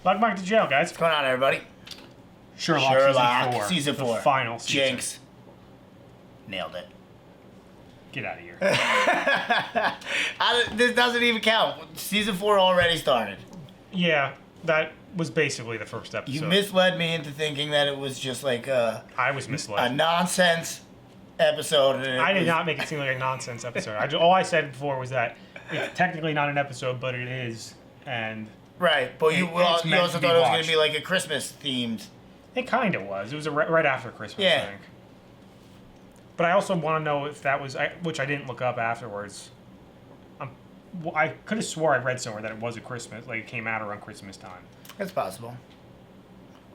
Welcome back to jail, guys. What's going on, everybody? Sherlock season 4. The final season. Jinx. Nailed it. Get out of here. This doesn't even count. Season 4 already started. Yeah, that was basically the first episode. You misled me into thinking that it was just like I was misled. a nonsense episode. I did not make it seem like a nonsense episode. All I said before was that it's technically not an episode, but it is, and right. But you also thought it was going to be like a Christmas themed. It kind of was. It was right after Christmas, yeah. I think. But I also want to know if that was, which I didn't look up afterwards. I could have swore I read somewhere that it was a Christmas, like it came out around Christmas time. That's possible.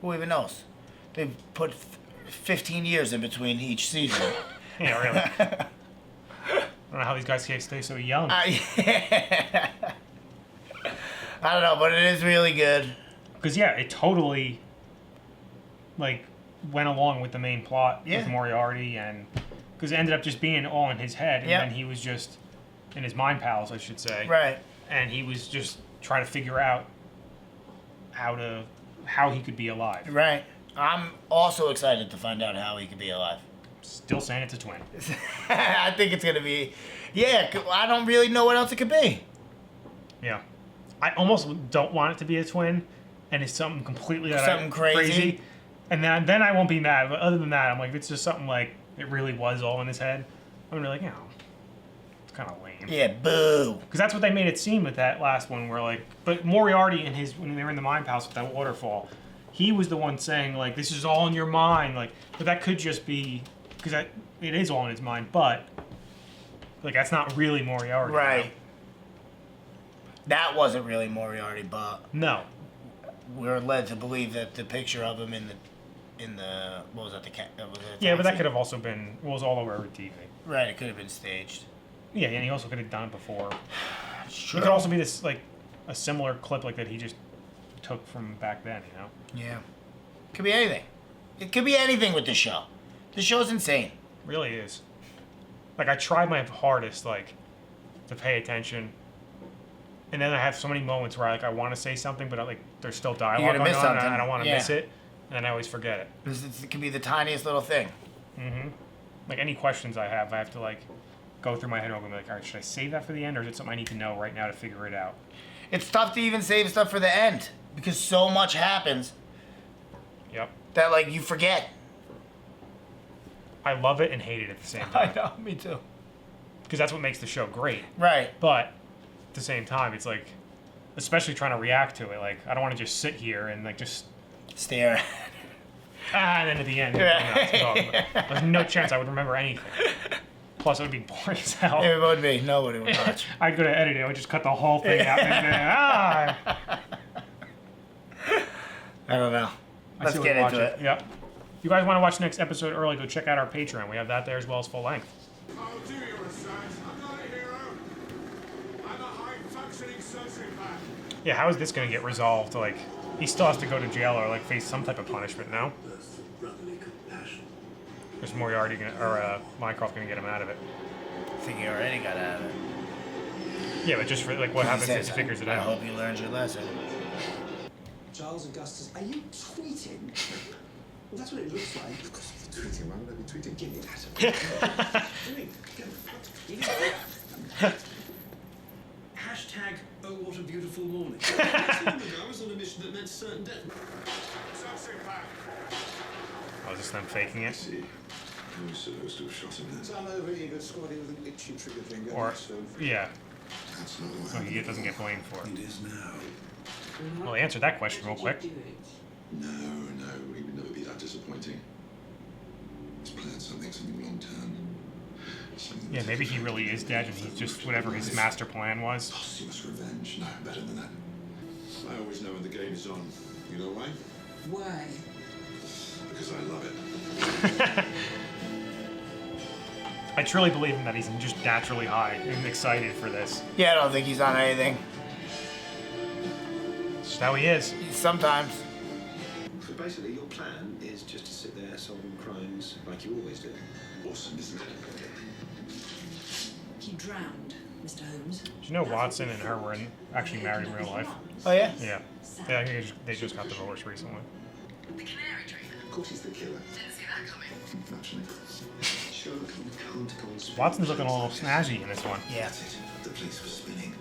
Who even knows? They've put 15 years in between each season. Yeah, really. I don't know how these guys can stay so young. I don't know, but it is really good. Because, yeah, it totally, like, went along with the main plot with Moriarty, and because it ended up just being all in his head, and then he was just in his mind palace, I should say. Right. And he was just trying to figure out how he could be alive. Right. I'm also excited to find out how he could be alive. Still saying it's a twin. I think it's going to be... Yeah, I don't really know what else it could be. Yeah. I almost don't want it to be a twin, and it's something completely crazy. And then I won't be mad. But other than that, I'm like, it's just something like it really was all in his head. I'm really like, it's kind of lame. Yeah, boo. Because that's what they made it seem with that last one, where like, but Moriarty and when they were in the mind palace with that waterfall, he was the one saying like, this is all in your mind. Like, but that could just be because it is all in his mind, but like that's not really Moriarty. Right. That wasn't really Moriarty, but no. We're led to believe that the picture of him in the what was that, the cat? Yeah, but that could have also been was all over TV. Right, it could have been staged. Yeah, and he also could have done it before. Sure. It could also be this like a similar clip like that he just took from back then, you know? Yeah. Could be anything. It could be anything with this show. This show's insane. Really is. Like I tried my hardest like to pay attention. And then I have so many moments where I want to say something, but there's still dialogue going on, and I don't want to miss it, and then I always forget it. It can be the tiniest little thing. Mm-hmm. Like any questions I have to like go through my head and be like, all right, should I save that for the end, or is it something I need to know right now to figure it out? It's tough to even save stuff for the end because so much happens. Yep. That like you forget. I love it and hate it at the same time. I know, me too. Because that's what makes the show great. Right. But at the same time, it's like, especially trying to react to it. Like, I don't want to just sit here and like just stare. And then at the end, there's no chance I would remember anything. Plus, it would be boring as hell. It would be. Nobody would watch. I'd go to edit it. I would just cut the whole thing out. And I don't know. Let's get into it. Yep. If you guys want to watch the next episode early, go check out our Patreon. We have that there as well as full length. I'll do your research. I'm not a hero. I'm a high-functioning sociopath. Yeah, how is this going to get resolved? Like, he still has to go to jail or like face some type of punishment, no? Is Moriarty Mycroft going to get him out of it? I think he already got out of it. Yeah, but just for like what happens if he figures it out. I hope you learned your lesson. Charles Augustus, are you tweeting? Well, that's what it looks like. Of course, if you're tweeting, why would I be tweeting? Give me that. Hashtag, oh, what a beautiful morning. I was on a mission that meant certain death. Oh, is this them faking it? I was supposed to have shot him then. I'm over eager squatty with an itchy trigger finger. Or, yeah. That's not what So he doesn't get blamed for it. It is now. Well, answer that question real quick. No, he would never be that disappointing. He's planned something long term. Yeah, maybe he really is dead and he's just whatever his master plan was. Posthumous revenge. No, better than that. I always know when the game is on. You know why? Why? Because I love it. I truly believe in that he's just naturally high and excited for this. Yeah, I don't think he's on anything. It's just how he is. Sometimes. So basically, your plan is just to sit there solving crimes like you always do. Awesome, isn't it? He drowned. Mr. Holmes. Did you know Watson and her were actually married in real life? Oh yeah. Yeah. Yeah, I think they just got divorced recently. The canary tree. Of course he's the killer. Didn't see that coming. Naturally. Sherlock can't go on spinning. Watson's looking a little snazzy in this one. Yeah. That's it. The police were spinning.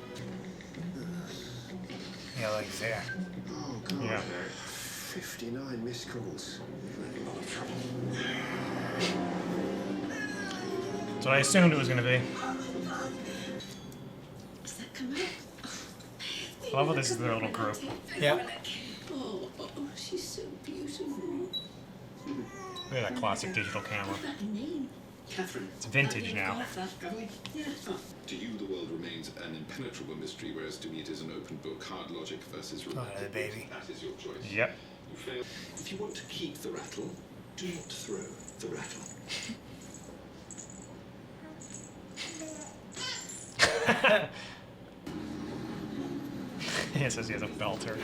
Yeah, like his hair. Oh, God. Yeah. 59 missed calls. We're in a lot of trouble. That's what I assumed it was going to be. Does that come out? I love how this is their little group. Yeah. Oh, she's so beautiful. Look at that classic digital camera. What's that name? Catherine, It's vintage now. have we? Yeah. To you, the world remains an impenetrable mystery, whereas to me it is an open book. Hard logic versus Oh, the baby. That is your choice. Yep. You fail. If you want to keep the rattle, do not throw the rattle. He says he has a belter.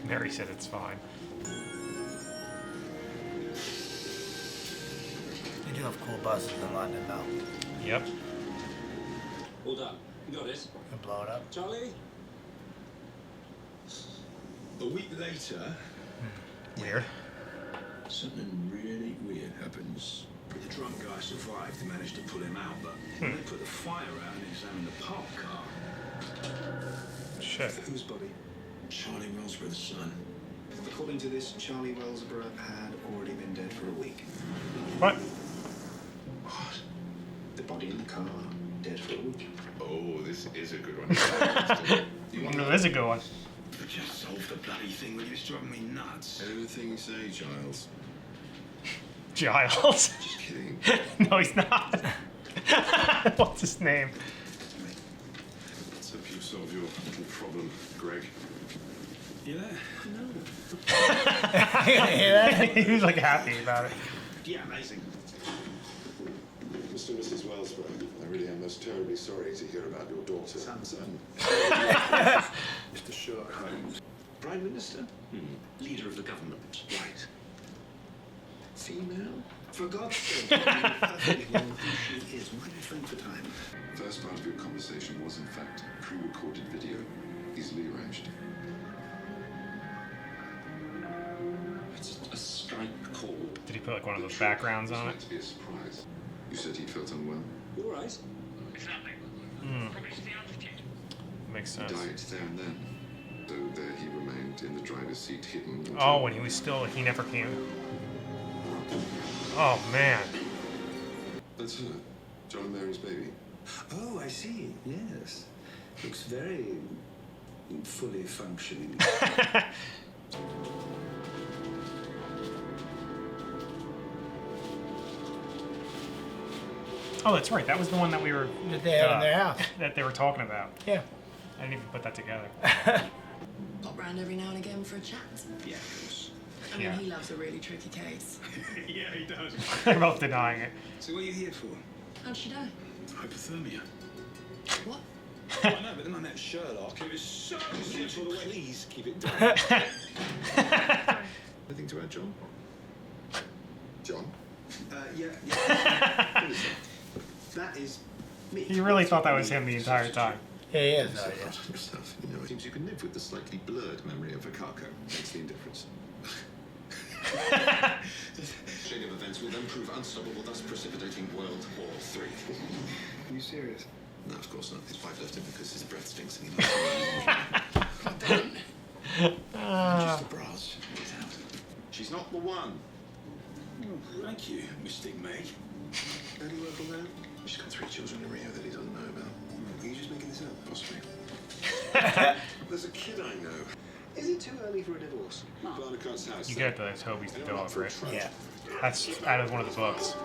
Mary said it's fine. They do have cool buses in London though. Yep. All done. You got it. And blow it up. Charlie? A week later, Weird. something really weird happens. The drunk guy survived. They managed to pull him out, but when they put the fire out and examined the parked car. Shit. Whose body? Charlie Wellsborough's son. According to this, Charlie Wellsborough had already been dead for a week. What? What? The body in the car, dead for a week. Oh, this is a good one. You want No, there's a good one. But just solve the bloody thing when you're driving me nuts. Everything you say, Giles. Giles. Just kidding. No, he's not. What's his name? Let's hope you solve your little problem, Greg. You there? No. You hear that? He was like happy about it. Yeah, amazing. Mr. and Mrs. Wellsborough, I really am most terribly sorry to hear about your daughter. Son. Mr. Sherlock Holmes. Prime Minister? Leader of the government. Right. Female? For God's sake, you know perfectly well who she is. Why do you phone for time? First part of your conversation was, in fact, pre-recorded video, easily arranged. It's a Skype call. Did he put like one of those backgrounds on Meant it? to be a surprise. You said he felt unwell. You all right? Makes He sense. died there and then. So there he remained in the driver's seat, hidden. until- Oh, when he was still, he never came. Oh man. That's her. John and Mary's baby. Oh, I see. Yes. Looks very fully functioning. Oh, that's right. That was the one that we were That they had in their house. that they were talking about. Yeah. I didn't even put that together. Pop round every now and again for a chat. Yeah, of course. I mean, Yeah. he loves a really tricky case. Yeah, he does. They're both denying it. So what are you here for? How'd she die? Hypothermia. What? I know, but then I met Sherlock. It was so simple. Please keep it down. Anything to add, John? John? Yeah. What is that? That is me. He really thought that was him the entire time. Yeah, he is. So Oh, yeah. much of yourself. You know, it seems you can live with the slightly blurred memory of Akako. That's the indifference. Chain of events will then prove unstoppable, thus precipitating World War III. Are you serious? No, of course not. His wife left him because his breath stinks and he Just the bras. Get out. She's not the one. Oh, thank you, Mystic Meg. How do you work on that? She's got 3 children in Rio that he doesn't know about. Are you just making this up? Possibly. There's a kid I know. Is it too early for a divorce? Barnacot's house. You get the Toby's the Anyone up dog, for a right? trot? Yeah. That's out of one of the books.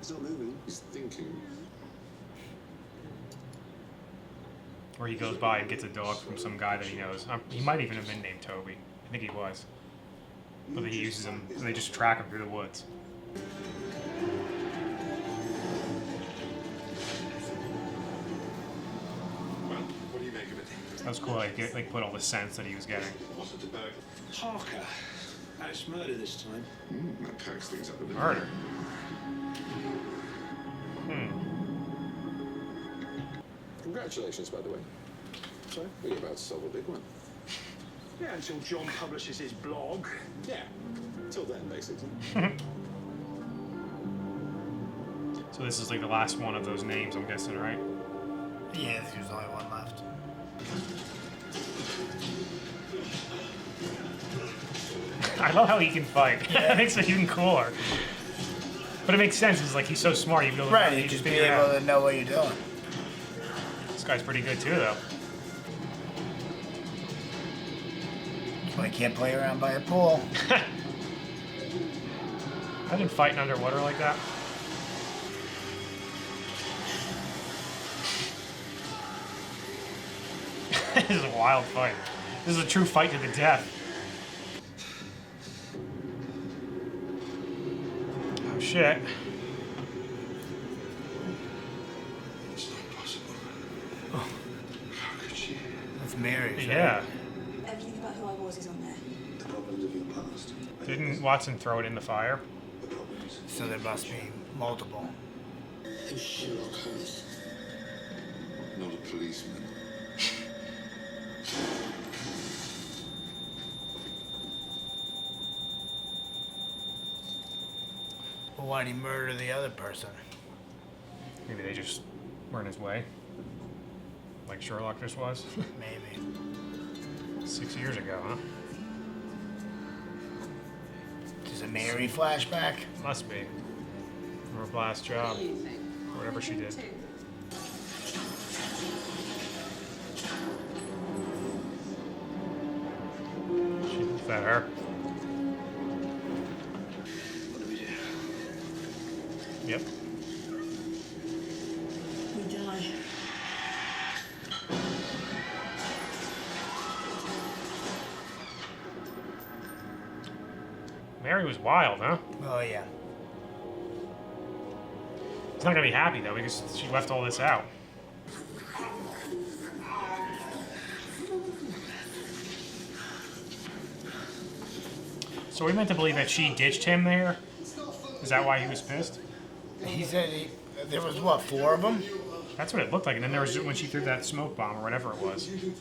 It's not moving. He's thinking. Where he goes by and gets a dog from some guy that he knows. He might even have been named Toby. I think he was. But he uses him, and they just track him through the woods. Well, what do you make of it? That was cool. Like put all the sense that he was getting. What's it about? Parker. Alice murder this time. That packs things up a bit. Murder. Congratulations, by the way. Sorry? We're about to solve a big one. Yeah, until John publishes his blog. Yeah. Till then, basically. So this is like the last one of those names, I'm guessing, right? Yeah, there's only one left. I love how he can fight. It makes it even cooler. But it makes sense. It's like he's so smart. You Right, you you just be figure it out. able to know what you're doing. This guy's pretty good too, though. Well, you can't play around by a pool. Imagine fighting underwater like that. This is a wild fight. This is a true fight to the death. Oh shit. It's not possible. How could she? That's Mary's. right? Yeah. Everything about who I was is on there. The problems of your past. Didn't Watson throw it in the fire? The problems. So there must be multiple. Who's Sherlock Holmes? Not a policeman. Well, why'd he murder the other person? Maybe they just were in his way. Like Sherlock just was. Maybe. 6 years ago, huh? Is it Mary flashback? Must be. Her last job. Whatever she did. Is that her? What do we do? Yep. We die. Mary was wild, huh? Oh, yeah. He's not gonna be happy though because she left all this out. So we meant to believe that she ditched him there? Is that why he was pissed? He said there was, what, 4 of them? That's what it looked like. And then there was when she threw that smoke bomb or whatever it was. Maybe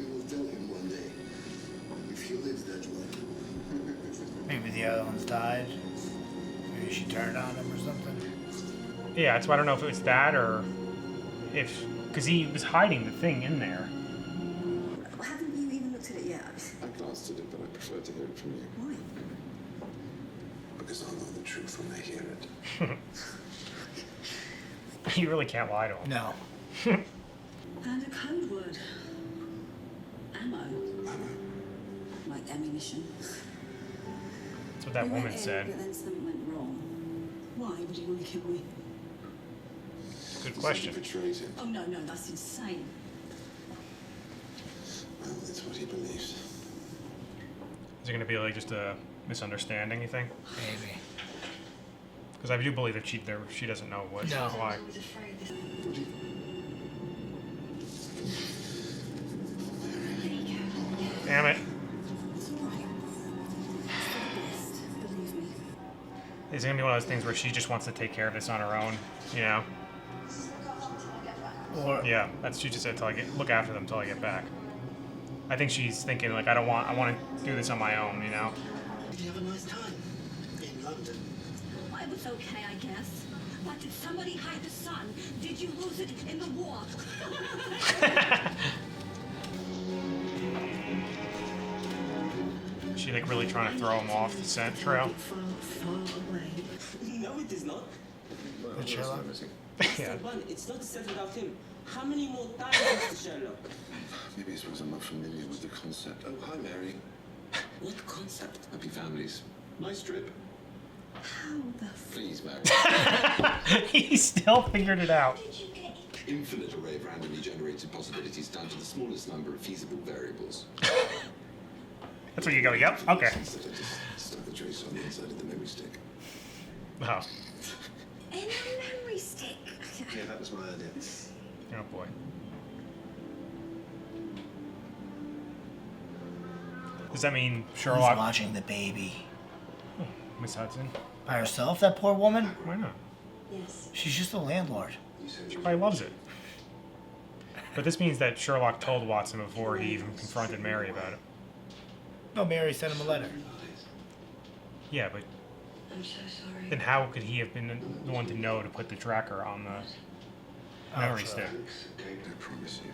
we'll tell him one day. If he lives that way. Maybe the other ones died. Maybe she turned on him or something. Yeah, that's why I don't know if it was that or if... Because he was hiding the thing in there. Haven't you even looked at it yet? I glanced at it, but I prefer to hear it from you. Why? Because I'll know the truth when I hear it. You really can't lie to him. No. And a code word. Ammo. Like ammunition. That's what that We woman went in, said. But then something went wrong. Why would he want to kill me? Good question. He betrayed him. Oh no, that's insane. Well, that's what he believes. Is it going to be like just a misunderstanding, you think? Maybe. Because I do believe that she doesn't know what, No. why. I was afraid this. Damn it. It's all right. It's for the best, believe me. It's going to be one of those things where she just wants to take care of this on her own, you know? Or Yeah, that's she just said till I look after them till I get back. I think she's thinking like I want to do this on my own, you know. Did you have a nice time in London? I was okay, I guess. But did somebody hide the sun? Did you lose it in the war? She like really trying to throw him off the scent trail. Far, far away. No, it is not. the Sherlock. Yeah. One, it's not set without him. How many more times, Mr. Sherlock? Maybe it's because I'm not familiar with the concept. Oh, hi, Mary. What concept? Happy families. Nice trip. How the f... Please, Mary. He still figured it out. Infinite array of randomly generated possibilities down to the smallest number of feasible variables. That's where you go. Yep. Okay. Instead, I just stuck the trace on the inside of the memory stick. Oh. In a memory stick. Yeah, that was my idea. Oh boy. Does that mean Who's Sherlock? watching the baby? Miss Hudson? By herself, that poor woman? Why not? Yes. She's just a landlord. She probably loves it. But this means that Sherlock told Watson before he even confronted Mary about it. No, Mary sent him a letter. Yeah, but I'm so sorry. then how could he have been the one to know to put the tracker on the memory stick? I promise you.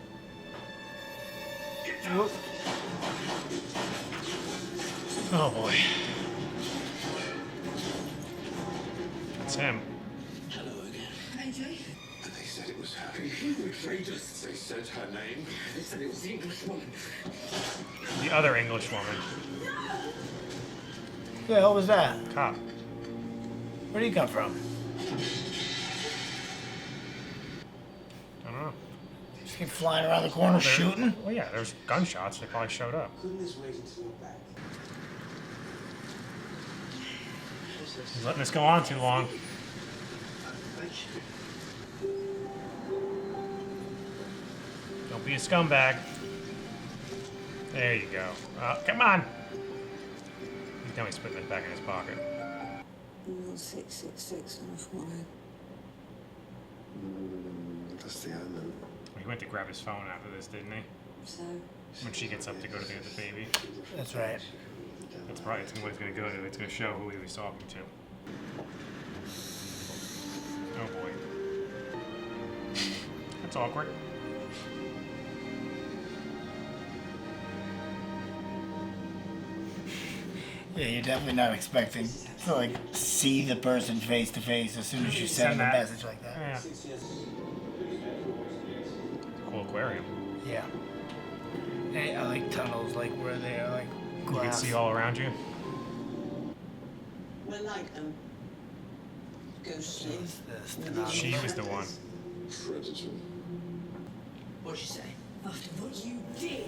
Whoop. Oh boy. It's him. Hello again. AJ? And they said it was her. They said her name. They said it was the English woman. The other English woman. Who the hell was that? Cop. Where'd he come from? I don't know. Just keep flying around the corner shooting? Well, yeah, there's gunshots. They probably showed up. Goodness waiting to look back. He's letting this go on too long. Thank you. Don't be a scumbag. There you go. Come on. Now he's putting it back in his pocket. 666 on a forehead. That's the omen. He went to grab his phone after this, didn't he? So, When she gets up to go to get the baby. That's right. That's probably what it's going to go to. It's going to show who he was talking to. Oh boy. That's awkward. Yeah, you're definitely not expecting to like see the person face to face as soon as you send them a that. message like that. Yeah. 6 years. Cool aquarium. Yeah. Hey, I like tunnels like where they are like You can glass. see all around you. I like them. Ghostly. What's this? Stenographer? She was the one. Predator. What'd she say? after what you did.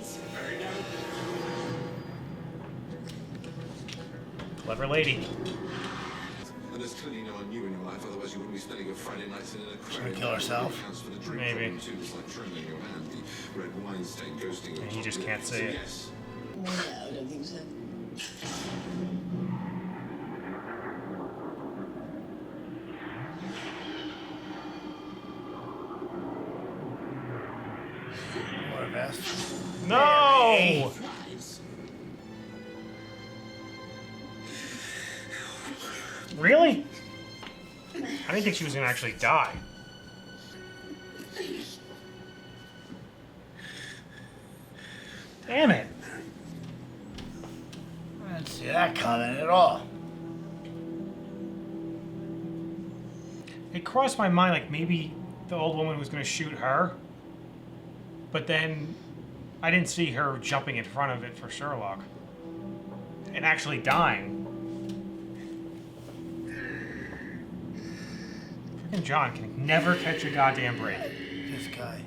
Clever lady. And there's clearly no one new in your life, otherwise you wouldn't be spending your Friday nights in an aquarium. Should we kill herself? Accounts for the drink Maybe. problem too. It's like trembling your hand, the red wine stain ghosting your And he top just lip. can't So say it. yes. No, I don't think so. Or a vest. No! Really? I didn't think she was gonna actually die. Damn it. I didn't see that coming at all. It crossed my mind like maybe the old woman was gonna shoot her, but then I didn't see her jumping in front of it for Sherlock and actually dying. Freaking John can never catch a goddamn break. This guy.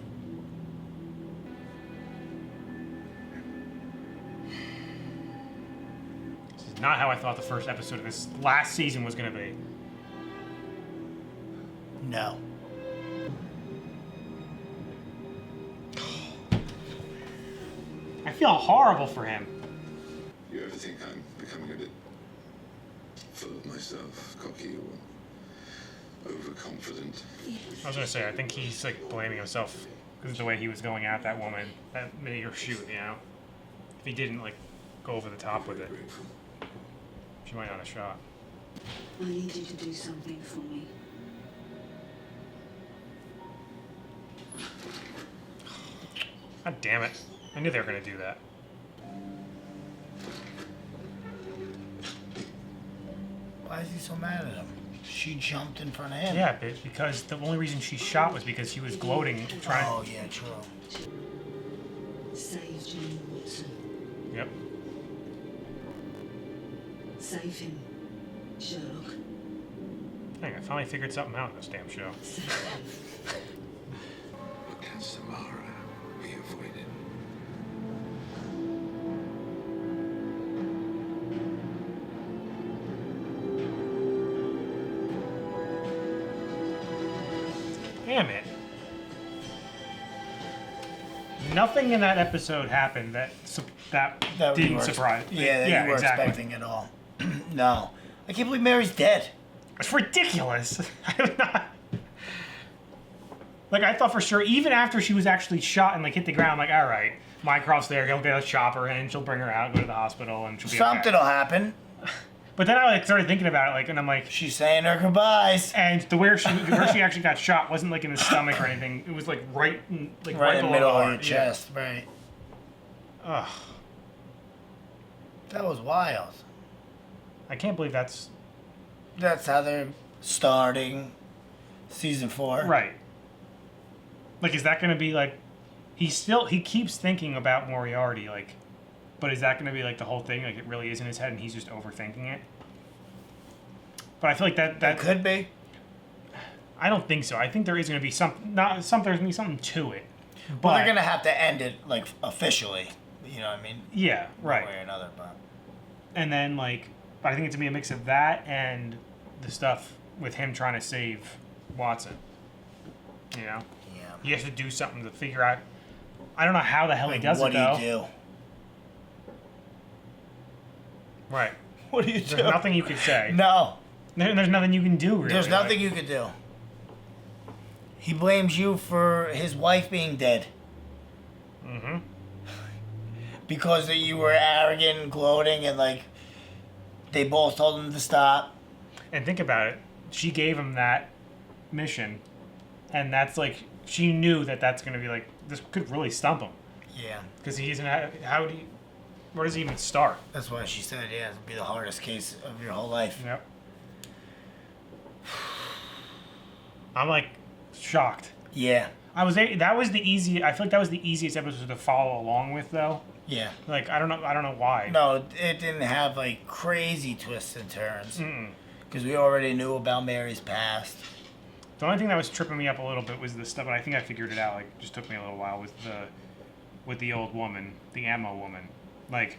This is not how I thought the first episode of this last season was gonna be. No. I feel horrible for him. You ever think I'm becoming a bit full of myself, cocky or overconfident? I was gonna say, I think he's like blaming himself because of the way he was going at that woman that made her shoot, you know? If he didn't like go over the top with it, Grateful. she might not have shot. I need you to do something for me. God damn it. I knew they were gonna do that. Why is he so mad at him? She jumped in front of him. Yeah, bitch, because the only reason she shot was because she was gloating, trying Oh, yeah, true. Save Jane Watson. Yep. Save him, Sherlock. Dang, I finally figured something out in this damn show. Save him. But can Samara be avoided? Damn it. Nothing in that episode happened that That you didn't were- surprise. Yeah, that you were exactly. expecting at all. No. I can't believe Mary's dead. It's ridiculous. I'm not. Like, I thought for sure, even after she was actually shot and, like, hit the ground, I'm like, all right, Mycroft's there, he'll get a chopper in, she'll bring her out, go to the hospital, and she'll be Something okay. will happen. But then I, like, started thinking about it, like, and I'm like... She's saying her goodbyes. And where she actually got shot wasn't, like, in the stomach or anything. It was, like, right in Right in below the middle the of heart. your chest, right. Ugh. That was wild. I can't believe that's... That's how they're starting season 4. Right. Like, is that going to be, like... He keeps thinking about Moriarty, like... But is that going to be, like, the whole thing? Like, it really is in his head and he's just overthinking it? But I feel like that could be. I don't think so. I think there is going to be there's going to be something to it. But, Well, they're going to have to end it, like, officially. You know what I mean? Yeah, right. One way or another, but... And then, like... But I think it's going to be a mix of that and the stuff with him trying to save Watson. You know? Yeah. He has to do something to figure out... I don't know how the hell Like, he does what it, though. do you do? Right. What do you do? There's nothing you can say. No. There's nothing you can do, really. There's nothing like, you could do. He blames you for his wife being dead. Mm-hmm. Because that you were arrogant and gloating and, like, they both told him to stop. And think about it. She gave him that mission. And that's, like... She knew that that's going to be, like... This could really stump him. Yeah. Because he isn't... How do you... Where does he even start? That's why she said, yeah, it'll be the hardest case of your whole life. Yep. I'm like shocked. Yeah. I feel like that was the easiest episode to follow along with, though. Yeah. Like, I don't know why. No, it didn't have, like, crazy twists and turns. Mm-mm. Because we already knew about Mary's past. The only thing that was tripping me up a little bit was the stuff, and I think I figured it out. Like, it just took me a little while with the old woman, the ammo woman. Like,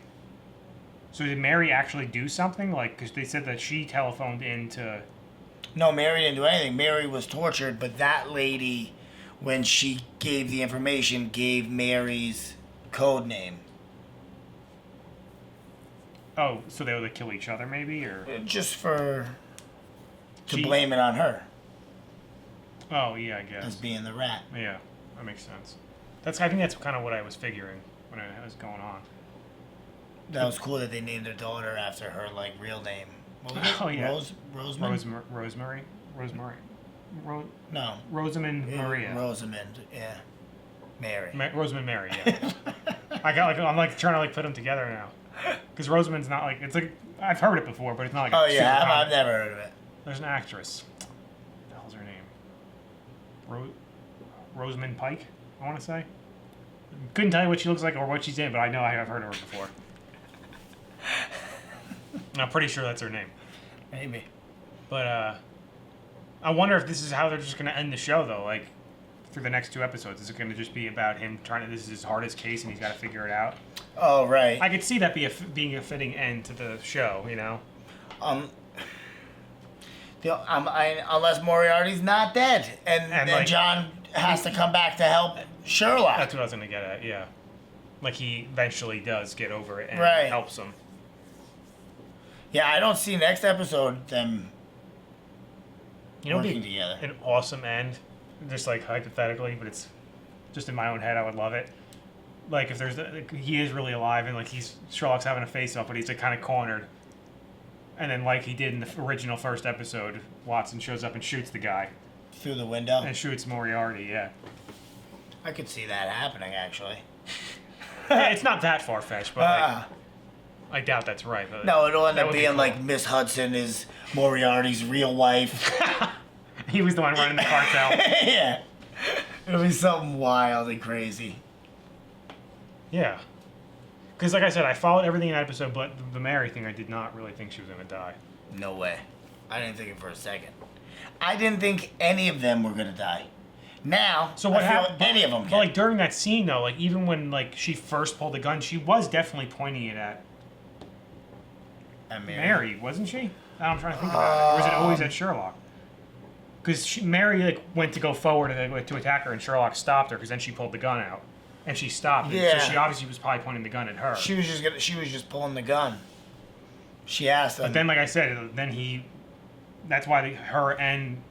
so did Mary actually do something? Like, because they said that she telephoned in to... No, Mary didn't do anything. Mary was tortured, but that lady, when she gave the information, gave Mary's code name. Oh, so they would like, kill each other, maybe, or... Just to She- blame it on her Oh, yeah, I guess. as being the rat. Yeah, that makes sense. I think that's kind of what I was figuring when it was going on. That was cool that they named their daughter after her, like, real name. What was it? Oh, yeah. Rosemond? Rosemary? No. Rosamund Maria. Rosamond, yeah. Mary. Rosamund Mary, yeah. I'm like trying to like put them together now. Because Rosamund's not like, it's like, I've heard it before, but it's not like Oh, super yeah, common. I've never heard of it. There's an actress. What the hell's her name? Rosamund Pike, I want to say. Couldn't tell you what she looks like or what she's in, but I know I have heard of her before. I'm pretty sure that's her name. Maybe. But I wonder if this is how they're just going to end the show, though. Like, through the next 2 episodes, is it going to just be about him this is his hardest case and he's got to figure it out? Oh, right. I could see that being a fitting end to the show, you know? Unless Moriarty's not dead, and like, John has to come back to help Sherlock. That's what I was going to get at, yeah. Like, he eventually does get over it and Right. helps him. Yeah, I don't see next episode them working Be together. an awesome end, just like hypothetically, but it's just in my own head. I would love it. Like if he is really alive and like Sherlock's having a face off, but he's like kind of cornered, and then like he did in the original first episode, Watson shows up and shoots the guy Through the window? and shoots Moriarty. Yeah, I could see that happening, actually. yeah it's not that far fetched, but like, Uh-uh. I doubt that's right. But No, it'll end that up would be being cool. like Miss Hudson is Moriarty's real wife. He was the one running the cartel. Yeah. It'll be something wild and crazy. Yeah. Because, like I said, I followed everything in that episode, but the Mary thing, I did not really think she was going to die. No way. I didn't think it for a second. I didn't think any of them were going to die. Now, So what I feel happened? any of them But, can. like, during that scene, though, like, even when, like, she first pulled the gun, she was definitely pointing it at And Mary, wasn't she? I'm trying to think about it. Or was it always at Sherlock? Because Mary, like, went to go forward to attack her, and Sherlock stopped her, because then she pulled the gun out. And she stopped. And Yeah. So she obviously was probably pointing the gun at her. She was just pulling the gun. She asked him. But then, like I said, that's why her and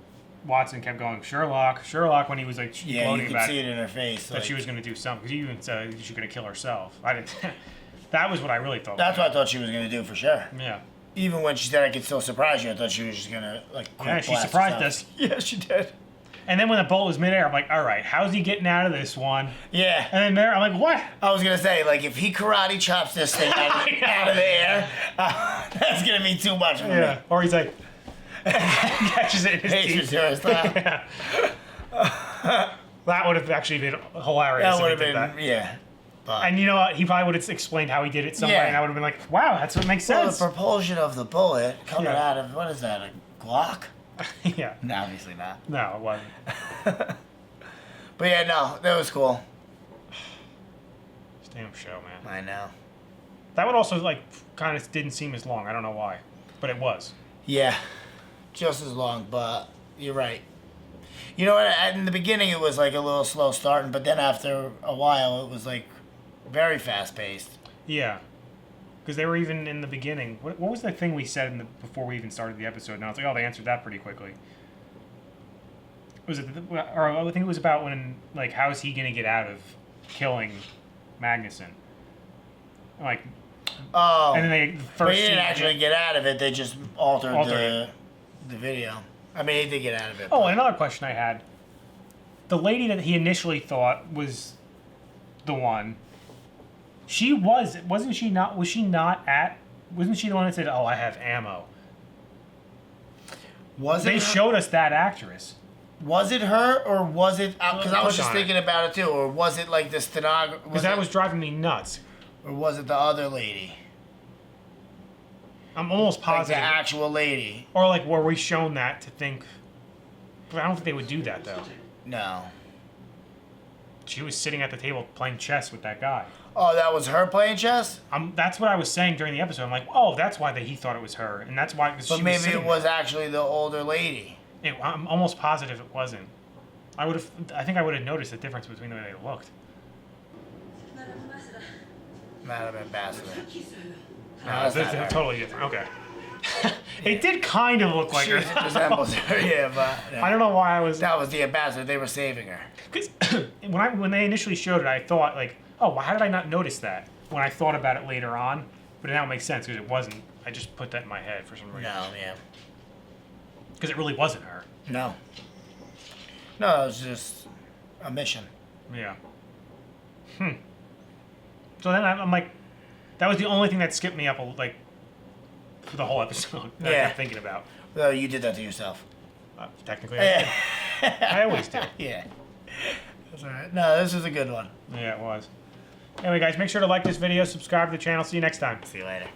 Watson kept going, Sherlock, Sherlock, when he was like Yeah, you gloating could about see it in her face. that Like, she was going to do something. Because he even said she's going to kill herself. I didn't. That was what I really thought. that's what I thought she was gonna do for sure. Yeah. Even when she said I could still surprise you, I thought she was just gonna like. Yeah, quick she blast surprised herself. us. Yeah, she did. And then when the bullet was midair, I'm like, all right, how's he getting out of this one? Yeah. And then there, I'm like, what? I was gonna say, like, if he karate chops this thing out of the air, that's gonna be too much for me. Or he's like, catches it in his Hey, teeth. Shazira, stop. Yeah. That would have actually been hilarious. That if would he have did been, that. yeah. But And you know what? He probably would have explained how he did it some way, Yeah. and I would have been like, wow, that's what makes well, the sense. propulsion of the bullet coming Yeah. out of, what is that, a Glock? Yeah. No, obviously not. No, it wasn't. But yeah, no, that was cool. This damn show, man. I know. That one also, like, kind of didn't seem as long. I don't know why. But it was. Yeah, just as long, but you're right. You know what? In the beginning, it was like a little slow starting, but then after a while, it was like very fast paced. Yeah. Because they were even in the beginning. What was the thing we said before we even started the episode? And I was like, oh, they answered that pretty quickly. Was it, or I think it was about when, like, how is he going to get out of killing Magnuson? Like, Oh, and then they but first he didn't scene- actually get out of it. They just altered Altered the video. I mean, he did get out of it. Oh, but- and another question I had. The lady that he initially thought was the one, was she the one that said, oh, I have ammo? was They it? showed us that actress. Was it her, or was it? Because I was Click just on it. thinking about it too. Or was it like the stenographer? Because that was driving me nuts. Or was it the other lady? I'm almost Like the positive. actual lady? Or like, were we shown that to think... But I don't think they would do that, though. No. She was sitting at the table playing chess with that guy. Oh, that was her playing chess. That's what I was saying during the episode. I'm like, oh, that's why he thought it was her. And that's why... 'cause But she maybe sitting it was there. actually the older lady. I'm almost positive it wasn't. I think I would have noticed the difference between the way they looked. Madam Ambassador. No, that's not her. totally different. Okay. It did kind of look like She her. resembles her, yeah, but no. I don't know why I was... That was the ambassador. They were saving her. Because when they initially showed it, I thought, like, oh, well, how did I not notice that? When I thought about it later on. But now it makes sense, because it wasn't. I just put that in my head for some reason. No, yeah. Because it really wasn't her. No. No, it was just a mission. Yeah. So then I'm like, that was the only thing that skipped me up, like, for the whole episode that I Yeah. kept thinking about. Well, you did that to yourself. Technically, I did. I always do. Yeah. That's all right. No, this is a good one. Yeah, it was. Anyway, guys, make sure to like this video, subscribe to the channel. See you next time. See you later.